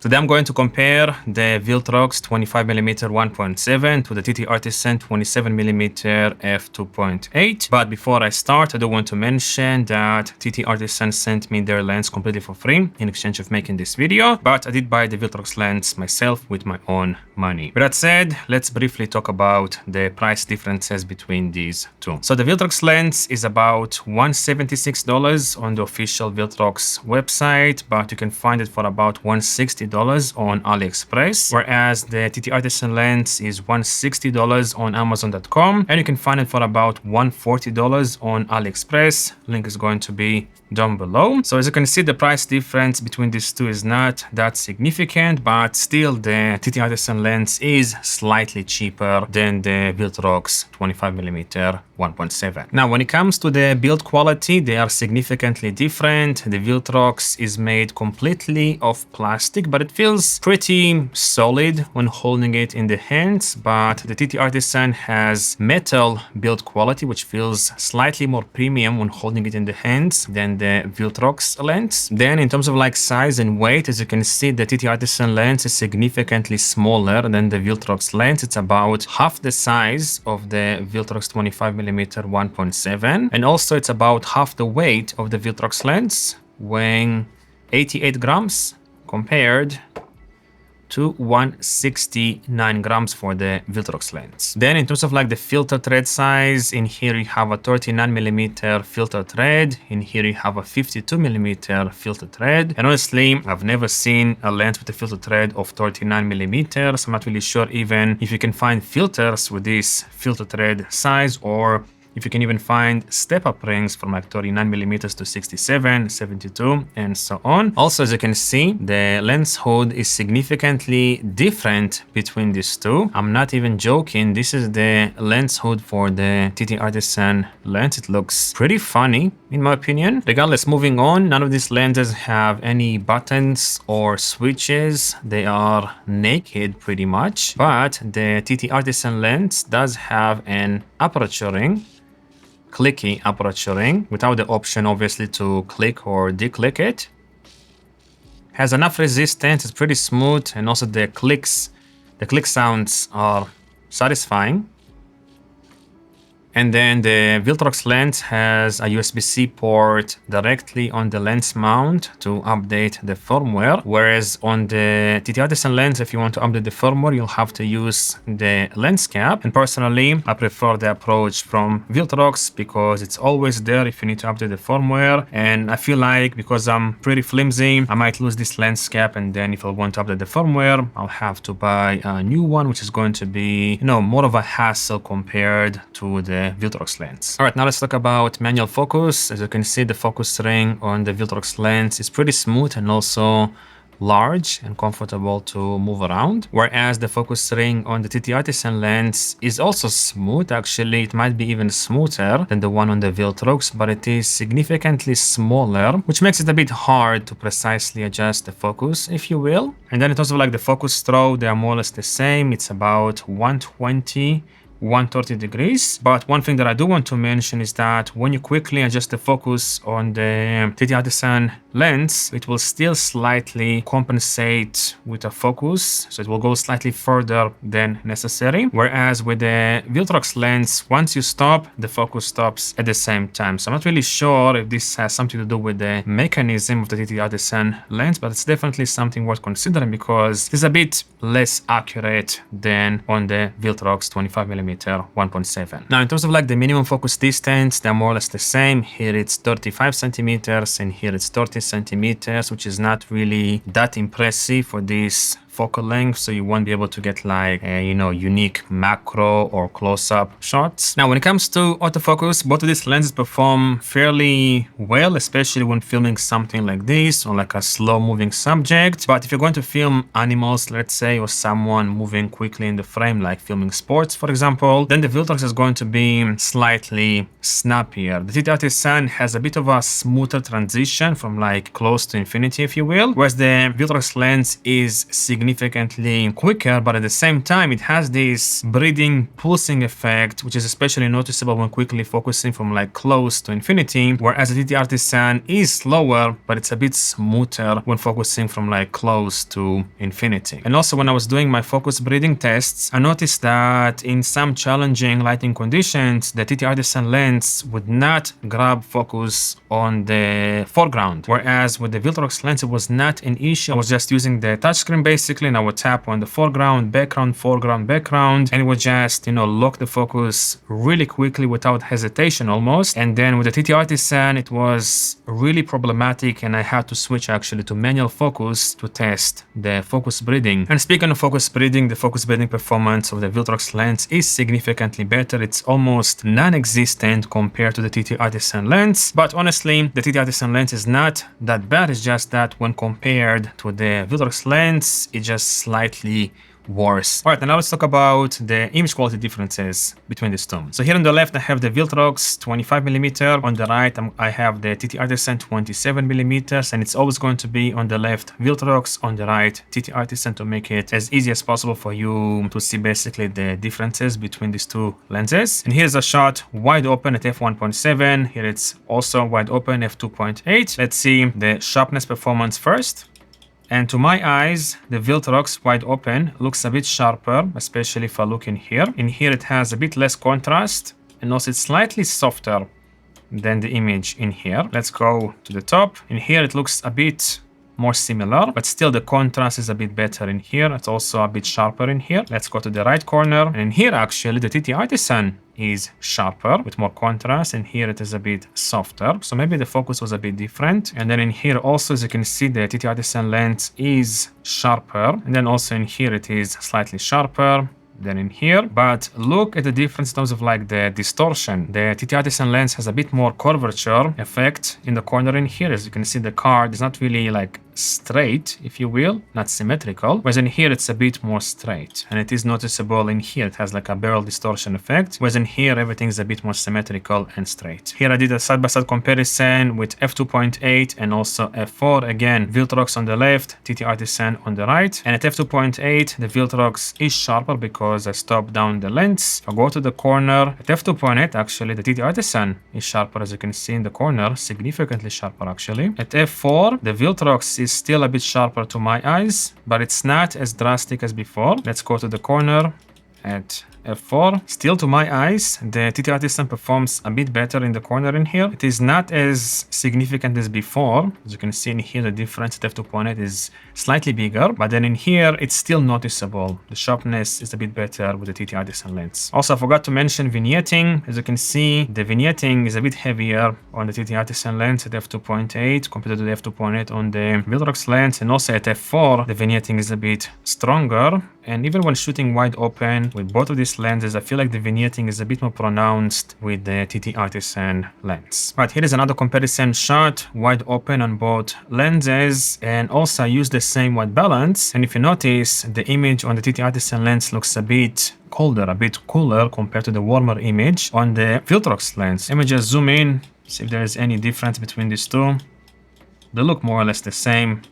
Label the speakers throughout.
Speaker 1: Today I'm going to compare the Viltrox 25mm 1.7 to the TTArtisan 27mm f2.8. But before I start, I do want to mention that TTArtisan sent me their lens completely for free in exchange of making this video, but I did buy the Viltrox lens myself with my own money. With that said, let's briefly talk about the price differences between these two. So the Viltrox lens is about $176 on the official Viltrox website, but you can find it for about $160 on AliExpress, whereas the TTArtisan lens is $160 on Amazon.com, and you can find it for about $140 on AliExpress. Link is going to be down below. So as you can see, the price difference between these two is not that significant, but still the TTArtisan lens is slightly cheaper than the Viltrox 25mm 1.7. Now, when it comes to the build quality, they are significantly different. The Viltrox is made completely of plastic, but it feels pretty solid when holding it in the hands. But the TTArtisan has metal build quality, which feels slightly more premium when holding it in the hands than the Viltrox lens. Then in terms of like size and weight, as you can see, the TTArtisan lens is significantly smaller than the Viltrox lens. It's about half the size of the Viltrox 25mm 1.7, and also it's about half the weight of the Viltrox lens, weighing 88 grams compared to 169 grams for the Viltrox lens. Then in terms of like the filter thread size, in here you have a 39mm filter thread, in here you have a 52mm filter thread, and honestly I've never seen a lens with a filter thread of 39mm, so I'm not really sure even if you can find filters with this filter thread size, or if you can even find step-up rings from like 39mm to 67, 72, and so on. Also, as you can see, the lens hood is significantly different between these two. I'm not even joking. This is the lens hood for the TTArtisan lens. It looks pretty funny, in my opinion. Regardless, moving on, none of these lenses have any buttons or switches. They are naked pretty much, but the TTArtisan lens does have an aperture ring, clicky aperture ring, without the option obviously to click or declick it. Has enough resistance, it's pretty smooth, and also the click sounds are satisfying. And then the Viltrox lens has a USB-C port directly on the lens mount to update the firmware, whereas on the TTArtisan lens, if you want to update the firmware, you'll have to use the lens cap. And personally, I prefer the approach from Viltrox because it's always there if you need to update the firmware. And I feel like because I'm pretty flimsy, I might lose this lens cap, and then if I want to update the firmware, I'll have to buy a new one, which is going to be, more of a hassle compared to the Viltrox lens. All right, now let's talk about manual focus. As you can see, the focus ring on the Viltrox lens is pretty smooth and also large and comfortable to move around, whereas the focus ring on the TTArtisan lens is also smooth. Actually, it might be even smoother than the one on the Viltrox, but it is significantly smaller, which makes it a bit hard to precisely adjust the focus, if you will. And then in terms of like the focus throw, they are more or less the same. It's about 120, 130 degrees. But one thing that I do want to mention is that when you quickly adjust the focus on the TTArtisan lens, it will still slightly compensate with a focus, so it will go slightly further than necessary. Whereas with the Viltrox lens, once you stop, the focus stops at the same time. So I'm not really sure if this has something to do with the mechanism of the TTArtisan lens, but it's definitely something worth considering because it's a bit less accurate than on the Viltrox 25mm 1.7. Now, in terms of like the minimum focus distance, they're more or less the same. Here it's 35 centimeters and here it's 30 centimeters, which is not really that impressive for this focal length, so you won't be able to get like a, unique macro or close-up shots. Now, when it comes to autofocus, both of these lenses perform fairly well, especially when filming something like this or like a slow-moving subject. But if you're going to film animals, let's say, or someone moving quickly in the frame, like filming sports, for example, then the Viltrox is going to be slightly snappier. The TTArtisan has a bit of a smoother transition from like close to infinity, if you will, whereas the Viltrox lens is significantly significantly quicker, but at the same time, it has this breathing, pulsing effect, which is especially noticeable when quickly focusing from like close to infinity, whereas the TTArtisan is slower, but it's a bit smoother when focusing from like close to infinity. And also when I was doing my focus breathing tests, I noticed that in some challenging lighting conditions, the TTArtisan lens would not grab focus on the foreground, whereas with the Viltrox lens, it was not an issue. I was just using the touchscreen basically, and I would tap on the foreground, background, and it would just, you know, lock the focus really quickly without hesitation almost. And then with the TTArtisan, it was really problematic, and I had to switch actually to manual focus to test the focus breathing. And speaking of focus breathing, the focus breathing performance of the Viltrox lens is significantly better. It's almost non-existent compared to the TTArtisan lens, but honestly, the TTArtisan lens is not that bad. It's just that when compared to the Viltrox lens, it's just slightly worse. All right, and now let's talk about the image quality differences between these two. So here on the left, I have the Viltrox 25mm. On the right, I have the TTArtisan 27mm, and it's always going to be on the left Viltrox, on the right TTArtisan, to make it as easy as possible for you to see basically the differences between these two lenses. And here's a shot wide open at f1.7. Here it's also wide open f2.8. Let's see the sharpness performance first. And to my eyes, the Viltrox wide open looks a bit sharper, especially if I look in here. In here, it has a bit less contrast, and also it's slightly softer than the image in here. Let's go to the top. In here, it looks a bit more similar, but still the contrast is a bit better in here. It's also a bit sharper in here. Let's go to the right corner. And in here, actually, the TTArtisan is sharper with more contrast, and here it is a bit softer. So maybe the focus was a bit different. And then in here also, as you can see, the TTArtisan lens is sharper. And then also in here, it is slightly sharper than in here. But look at the difference in terms of like the distortion. The TTArtisan lens has a bit more curvature effect in the corner in here. As you can see, the card is not really like straight, if you will, not symmetrical, whereas in here it's a bit more straight, and it is noticeable in here. It has like a barrel distortion effect, whereas in here everything is a bit more symmetrical and straight. Here I did a side-by-side comparison with f2.8 and also f4. Again, Viltrox on the left, TTArtisan on the right, and at f2.8 the Viltrox is sharper because I stopped down the lens. If I go to the corner at f2.8, actually the TTArtisan is sharper, as you can see in the corner, significantly sharper actually. At f4 the Viltrox is still a bit sharper to my eyes, but it's not as drastic as before. Let's go to the corner at f4. Still to my eyes, the TTArtisan performs a bit better in the corner in here. It is not as significant as before. As you can see in here, the difference at f2.8 is slightly bigger, but then in here, it's still noticeable. The sharpness is a bit better with the TTArtisan lens. Also, I forgot to mention vignetting. As you can see, the vignetting is a bit heavier on the TTArtisan lens at f2.8 compared to the f2.8 on the Viltrox lens, and also at f4, the vignetting is a bit stronger. And even when shooting wide open with both of these lenses, I feel like the vignetting is a bit more pronounced with the TTArtisan lens. Right, here is another comparison shot, wide open on both lenses, and also I use the same white balance. And if you notice, the image on the TTArtisan lens looks a bit colder, a bit cooler compared to the warmer image on the Viltrox lens. Let me just zoom in, see if there is any difference between these two. They look more or less the same.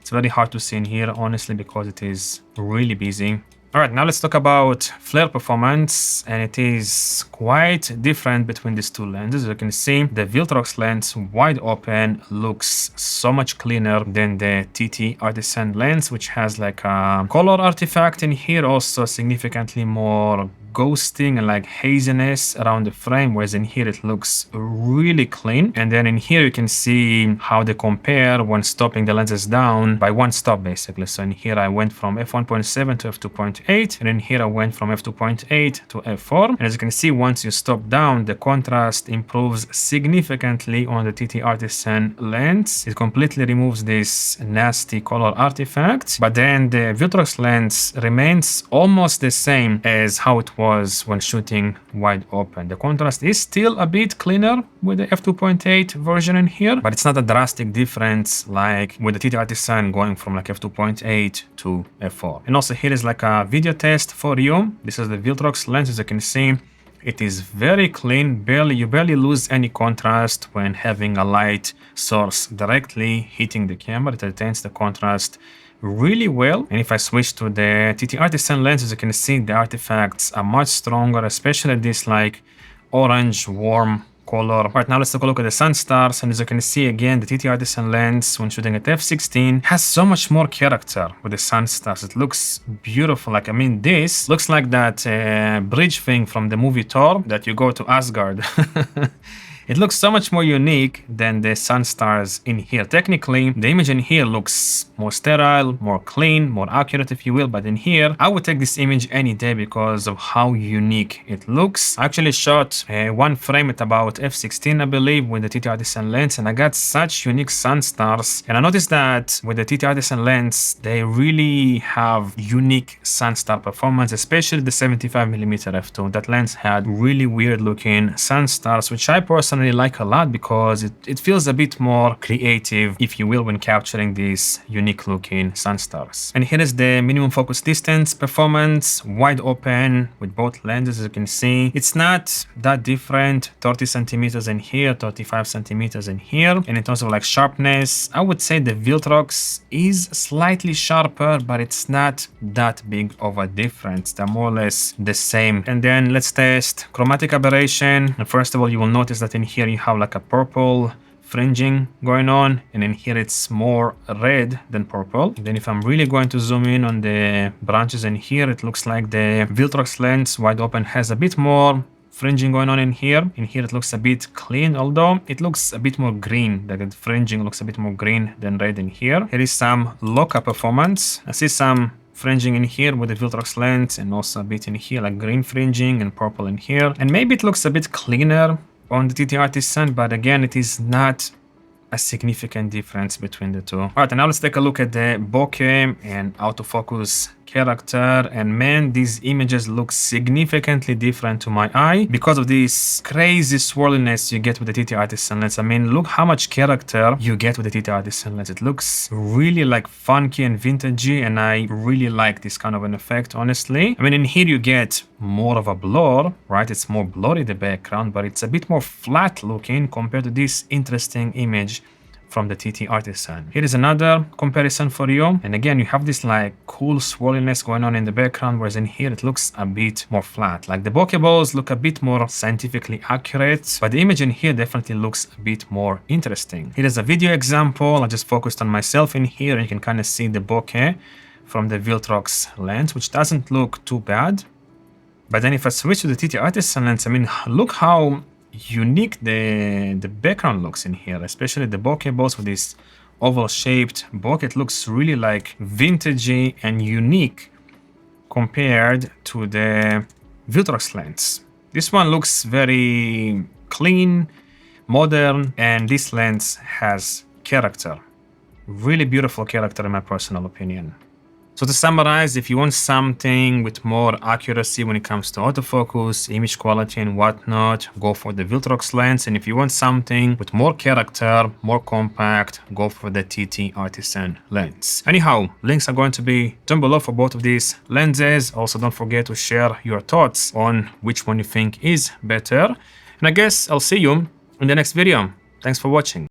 Speaker 1: It's very hard to see in here, honestly, because it is really busy. All right, now let's talk about flare performance, and it is quite different between these two lenses. As you can see, the Viltrox lens wide open looks so much cleaner than the TTArtisan lens, which has like a color artifact in here, also significantly more ghosting and like haziness around the frame, whereas in here it looks really clean. And then in here you can see how they compare when stopping the lenses down by one stop basically. So in here I went from f1.7 to f2.8, and in here I went from f2.8 to f4. And as you can see, once you stop down, the contrast improves significantly on the TTArtisan lens. It completely removes this nasty color artifact, but then the Viltrox lens remains almost the same as how it was when shooting wide open. The contrast is still a bit cleaner with the f2.8 version in here, but it's not a drastic difference like with the TTArtisan going from like f2.8 to f4. And also here is like a video test for you. This is the Viltrox lens. As you can see, it is very clean. You barely lose any contrast when having a light source directly hitting the camera. It retains the contrast really well. And if I switch to the TTArtisan lens, as you can see, the artifacts are much stronger, especially this like orange warm color. Right, now let's take a look at the Sunstars, and as you can see again, the TTArtisan lens when shooting at f16 has so much more character with the Sunstars. It looks beautiful. Like, I mean, this looks like that bridge thing from the movie Thor that you go to Asgard. It looks so much more unique than the Sunstars in here. Technically, the image in here looks more sterile, more clean, more accurate, if you will. But in here, I would take this image any day because of how unique it looks. I actually shot one frame at about f16, I believe, with the TTArtisan lens, and I got such unique Sunstars. And I noticed that with the TTArtisan lens, they really have unique Sunstar performance, especially the 75mm f2. That lens had really weird looking Sunstars, which I personally like a lot because it feels a bit more creative, if you will, when capturing these unique looking Sunstars. And here is the minimum focus distance performance, wide open with both lenses. As you can see, it's not that different, 30 centimeters in here, 35 centimeters in here. And in terms of like sharpness, I would say the Viltrox is slightly sharper, but it's not that big of a difference. They're more or less the same. And then let's test chromatic aberration. And first of all, you will notice that in here you have like a purple fringing going on, and in here it's more red than purple. And then if I'm really going to zoom in on the branches in here, it looks like the Viltrox lens wide open has a bit more fringing going on in here. In here it looks a bit clean, although it looks a bit more green. The fringing looks a bit more green than red in here. Here is some local performance. I see some fringing in here with the Viltrox lens, and also a bit in here like green fringing and purple in here. And maybe it looks a bit cleaner on the TTArtisan, but again, it is not a significant difference between the two. All right, and now let's take a look at the bokeh and autofocus character. And man, these images look significantly different to my eye because of this crazy swirliness you get with the TTArtisan lens. I mean, look how much character you get with the TTArtisan lens. It looks really like funky and vintagey, and I really like this kind of an effect, honestly. I mean, in here you get more of a blur, right? It's more blurry, the background, but it's a bit more flat looking compared to this interesting image from the TTArtisan. Here is another comparison for you. And again, you have this like cool swirliness going on in the background, whereas in here it looks a bit more flat. Like the bokeh balls look a bit more scientifically accurate, but the image in here definitely looks a bit more interesting. Here is a video example. I just focused on myself in here, and you can kind of see the bokeh from the Viltrox lens, which doesn't look too bad. But then if I switch to the TTArtisan lens, I mean, look how unique the background looks in here, especially the bokeh balls with this oval shaped bokeh. It looks really like vintagey and unique compared to the Viltrox lens. This one looks very clean, modern, and this lens has character. Really beautiful character in my personal opinion. So to summarize, if you want something with more accuracy when it comes to autofocus, image quality and whatnot, go for the Viltrox lens. And if you want something with more character, more compact, go for the TTArtisan lens. Anyhow, links are going to be down below for both of these lenses. Also, don't forget to share your thoughts on which one you think is better. And I guess I'll see you in the next video. Thanks for watching.